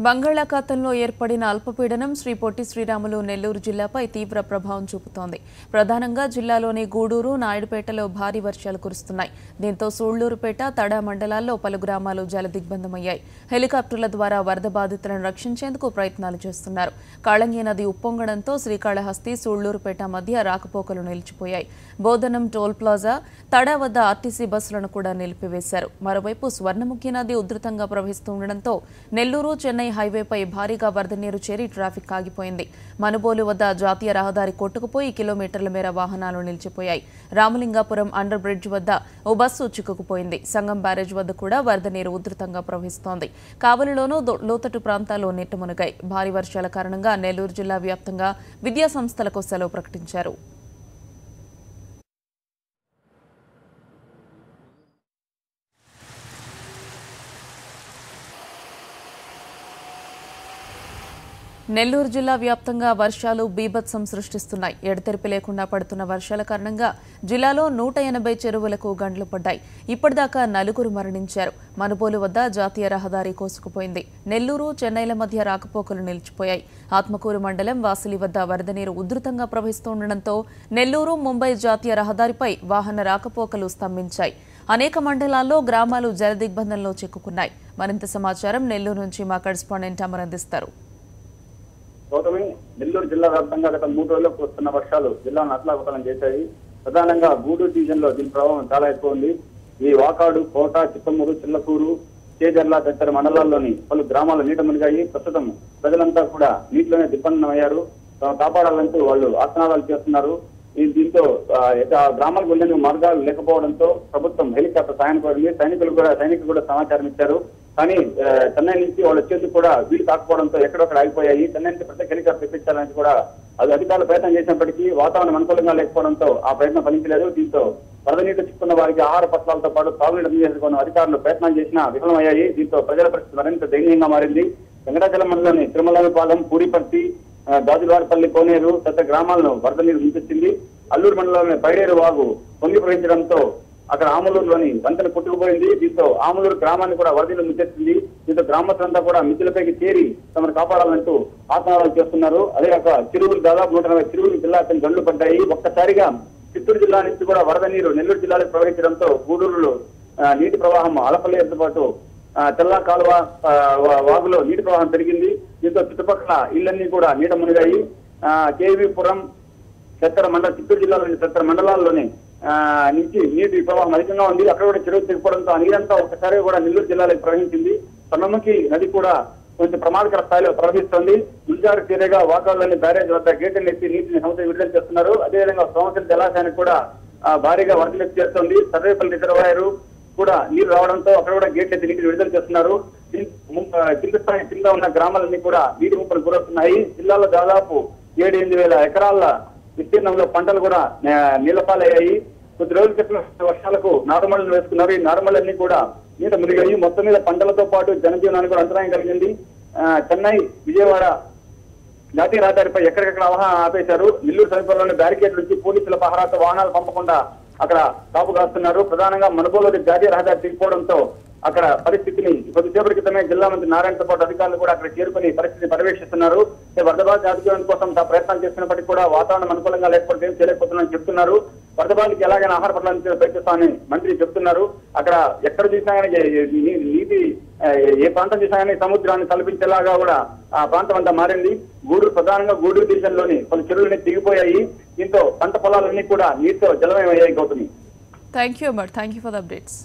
బంగాళాఖాతంలో ఏర్పడిన అల్పపీడనం శ్రీ పొట్టి శ్రీరాములు నెల్లూరు జిల్లాపై తీవ్ర ప్రభావం చూపుతోంది. ప్రధానంగా జిల్లాలోని గూడూరు, నాయుడుపేటలో భారీ వర్షాలు కురుస్తున్నాయి. దీంతో సూళ్లూరుపేట, తడ మండలాల్లో పలు గ్రామాలు జలదిగ్బంధమయ్యాయి. హెలికాప్టర్ల ద్వారా వరద బాధితులను రక్షించేందుకు ప్రయత్నాలు చేస్తున్నారు. కాళంగి నది ఉప్పొంగడంతో శ్రీకాళహస్తి, సూళ్లూరుపేట మధ్య రాకపోకలు నిలిచిపోయాయి. బోధనం టోల్ ప్లాజా, తడ వద్ద ఆర్టీసీ బస్సులను కూడా నిలిపివేశారు. మరోవైపు స్వర్ణముఖి నది ఉధృతంగా ప్రవహిస్తుండటంతో నెల్లూరు, చెన్నై హైవేపై భారీగా వరద నీరు చేరి ట్రాఫిక్ ఆగిపోయింది. మనుబోలు వద్ద జాతీయ రహదారి కొట్టుకుపోయి కిలోమీటర్ల మేర వాహనాలు నిలిచిపోయాయి. రామలింగాపురం అండర్ బ్రిడ్జ్ వద్ద ఓ బస్సు చిక్కుకుపోయింది. సంగం బ్యారేజ్ వద్ద కూడా వరద నీరు ఉధృతంగా ప్రవహిస్తోంది. కావలిలోనూ లోతట్టు ప్రాంతాల్లో నీట మునిగాయి. భారీ వర్షాల కారణంగా నెల్లూరు జిల్లా వ్యాప్తంగా విద్యా సంస్థలకు సెలవు ప్రకటించారు. నెల్లూరు జిల్లా వ్యాప్తంగా వర్షాలు బీభత్సం సృష్టిస్తున్నాయి. ఎడతెరిపి లేకుండా పడుతున్న వర్షాల కారణంగా జిల్లాలో 180 చెరువులకు గండ్లు పడ్డాయి. ఇప్పటిదాకా 4 మరణించారు. మనుబోలు వద్ద జాతీయ రహదారి కోసుకుపోయింది. నెల్లూరు, చెన్నైల మధ్య రాకపోకలు నిలిచిపోయాయి. ఆత్మకూరు మండలం వాసిలి వద్ద వరద నీరు ఉధృతంగా ప్రవహిస్తుండటంతో నెల్లూరు, ముంబై జాతీయ రహదారిపై వాహన రాకపోకలు స్తంభించాయి. అనేక మండలాల్లో గ్రామాలు జలదిగ్బంధంలో చిక్కుకున్నాయి. మరింత సమాచారం నెల్లూరు నుంచి మా కరెస్పాండెంట్ అమర్ అందిస్తారు. నెల్లూరు జిల్లా వ్యాప్తంగా గత 3 రోజులకు వస్తున్న వర్షాలు జిల్లాను అతలాకుతలం చేశాయి. ప్రధానంగా గూడూరు డివిజన్ లో దీని ప్రభావం చాలా ఎక్కువ ఉంది. ఈ వాకాడు, కోట, చిత్తమూరు, చిల్లకూరు, చేజర్ల తదితర మండలాల్లోని పలు గ్రామాలు నీట మునిగాయి. ప్రస్తుతం ప్రజలంతా కూడా నీటిలోనే దిగ్బంధమయ్యారు. కాపాడాలంటూ వాళ్ళు ఆసనాలు చేస్తున్నారు. దీంతో గ్రామాలకు వెళ్లేందుకు మార్గాలు లేకపోవడంతో ప్రభుత్వం హెలికాప్టర్ సాయం కోరింది. సైనికులు కూడా సమాచారం ఇచ్చారు. కానీ చెన్నై నుంచి వాళ్ళు వచ్చేందుకు కూడా వీలు కాకపోవడంతో ఎక్కడొక్కడ ఆగిపోయాయి. చెన్నై నుంచి ప్రత్యేక హెలికాప్టర్ తెప్పించాలని కూడా అధికారులు ప్రయత్నం చేసినప్పటికీ వాతావరణం అనుకూలంగా లేకపోవడంతో ఆ ప్రయత్నం ఫలించలేదు. దీంతో వరద నీటి చిక్కున్న వారికి ఆహార పత్రాలతో పాటు తాగునీరు అందజేసుకున్న అధికారులు ప్రయత్నం చేసినా విఫలమయ్యాయి. దీంతో ప్రజల పరిస్థితి మరింత దయనీయంగా మారింది. వెంకటాచలం మండలంలోని తిరుమలపాలెం, పూడిపర్తి, గాజువారిపల్లి, కోనేరు తదితర గ్రామాలను వరద నీరు ముంచెత్తింది. అల్లూరు మండలంలోని పైడేరు వాగు పొంగి ప్రవహించడంతో అక్కడ ఆములూరులోని వంతెన కొట్టుకుపోయింది. దీంతో ఆములూరు గ్రామాన్ని కూడా వరదలు ముంచెత్తింది. దీంతో గ్రామస్తులంతా కూడా మిద్దులపైకి చేరి తమను కాపాడాలంటూ ఆత్మహత్యలు చేస్తున్నారు. అదేగాక చెరువులు దాదాపు 180 చెరువులు జిల్లా గండ్లు పడ్డాయి. ఒక్కసారిగా చిత్తూరు జిల్లా నుంచి కూడా వరద నీరు నెల్లూరు జిల్లాలకు ప్రవహించడంతో గూడూరులో నీటి ప్రవాహం అలపలేరుతో పాటు తెల్ల కాలువ వాగులో నీటి ప్రవాహం పెరిగింది. దీంతో చుట్టుపక్కల ఇళ్లన్నీ కూడా నీట మునిగాయి. కేవీపురం, చిత్తూరు జిల్లాలోని తదితర మండలాల్లోని నుంచి నీటి ప్రవాహం అధికంగా ఉంది. అక్కడ కూడా చెరువు తెగిపోవడంతో ఆ నీరంతా ఒకసారి కూడా నెల్లూరు జిల్లాలకు ప్రవహించింది. స్వర్ణముఖి నది కూడా కొంచెం ప్రమాదకర స్థాయిలో ప్రవహిస్తోంది. ముంజారు చర్యగా వాకాల్లోని బ్యారేజ్ వద్ద గేట్లను ఎత్తి నీటిని సముద్రం విడుదల చేస్తున్నారు. అదేవిధంగా సోమశిల జలాశయానికి కూడా భారీగా వరదలు ఎత్తి చేస్తోంది. సర్వేపల్లి రిజర్వాయర్ కూడా నీరు రావడంతో అక్కడ కూడా గేట్లు ఎత్తి నీటిని విడుదల చేస్తున్నారు. కింద ఉన్న గ్రామాలన్నీ కూడా నీటి ముప్పలు గురవుతున్నాయి. జిల్లాలో దాదాపు 7-8 ఎకరాల విస్తీర్ణంలో పంటలు కూడా నీళ్లపాలయ్యాయి. కొద్ది రోజుల క్రితం వర్షాలకు నారుమళ్లను వేసుకున్నారు. ఈ నారుమళ్ళన్నీ కూడా నీట మునిగాయి. మొత్తం మీద పంటలతో పాటు జనజీవనానికి కూడా అంతరాయం కలిగింది. చెన్నై, విజయవాడ జాతీయ రహదారిపై ఎక్కడికక్కడ వాహనాలు ఆపేశారు. నెల్లూరు సమీపంలోని బ్యారికేడ్ నుంచి పోలీసుల పహరాతో వాహనాలు పంపకుండా అక్కడ కాపు కాస్తున్నారు. ప్రధానంగా మనుబోలు జాతీయ రహదారి తిరిగిపోవడంతో అక్కడ పరిస్థితిని కొద్దిసేపటి క్రితమే జిల్లా మంత్రి నారాయణతో పాటు అధికారులు కూడా అక్కడ చేరుకుని పరిస్థితిని పర్యవేక్షిస్తున్నారు. వరదబాధిత అధికారుల కోసం ప్రయత్నం చేస్తున్నప్పటికీ కూడా వాతావరణం అనుకూలంగా లేకపోతే ఏం చేయలేకపోతున్నారని చెప్తున్నారు. వరదబాధితులకు ఎలాగైనా ఆహార పట్ల ప్రయత్నిస్తామని మంత్రి చెప్తున్నారు. అక్కడ ఎక్కడ చూసినా కానీ నీటి ఏ ప్రాంతం చూసినా కానీ సముద్రాన్ని తలపించేలాగా కూడా ఆ ప్రాంతం అంతా మారింది. ప్రధానంగా గూడూరు డివిజన్ లోని పలు చెరువులన్నీ దిగిపోయాయి. దీంతో పంట పొలాలన్నీ కూడా నీటితో జలమయమయ్యాయి. Gautami, thank you for the updates.